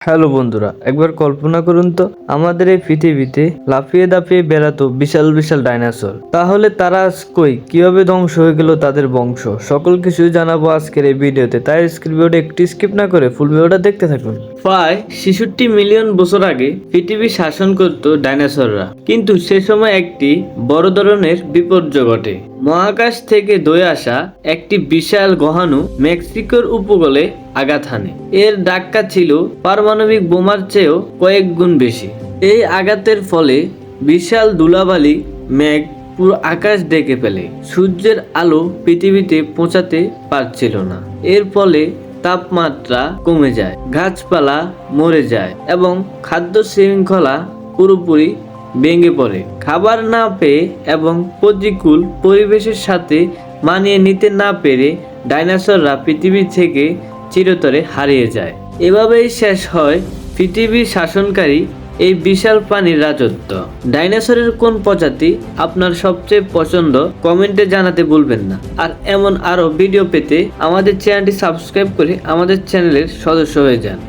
Hello বন্ধুরা, একবার কল্পনা করুন তো আমাদের এই পৃথিবীতে লাফিয়ে দাপিয়ে বেড়াতো বিশাল বিশাল ডাইনোসর। তাহলে তারা আজ কই, কিভাবে ধ্বংস হয়ে গেল তাদের বংশ, সকল কিছুই জানাবো আজকের এই ভিডিওতে। তাই আজকের ভিডিওটা একটু স্কিপ না করে ফুল ভিডিওটা দেখতে থাকুন। প্রায় 66 মিলিয়ন বছর আগে পৃথিবী শাসন করত ডাইনোসররা, কিন্তু সে সময় একটি বড় ধরনের বিপর্যয় ঘটে। মহাকাশ থেকে ধয়ে আসা একটি বিশাল গ্রহাণু মেক্সিকোর উপকূলে আঘাত হানে। এর ধাক্কা ছিল পারমাণবিক বোমার চেয়েও কয়েক গুণ বেশি। এই আঘাতের ফলে বিশাল ধুলাবালি মেঘ পুরো আকাশ ঢেকে ফেলে। সূর্যের আলো পৃথিবীতে পৌঁছাতে পারছিল না। এর ফলে তাপমাত্রা কমে যায়, গাছপালা মরে যায় এবং খাদ্য শৃঙ্খলা পুরোপুরি ভেঙে পড়ে। খাবার না পেয়ে এবং প্রতিকূল পরিবেশের সাথে মানিয়ে নিতে না পেরে ডাইনোসররা পৃথিবী থেকে চিরতরে হারিয়ে যায়। এভাবেই শেষ হয় পৃথিবীর শাসনকারী এই বিশাল প্রাণীর রাজত্ব। ডাইনোসরের কোন প্রজাতি আপনার সবচেয়ে পছন্দ কমেন্টে জানাতে ভুলবেন না। আর এমন আরো ভিডিও পেতে আমাদের চ্যানেলটি সাবস্ক্রাইব করে আমাদের চ্যানেলের সদস্য হয়ে যান।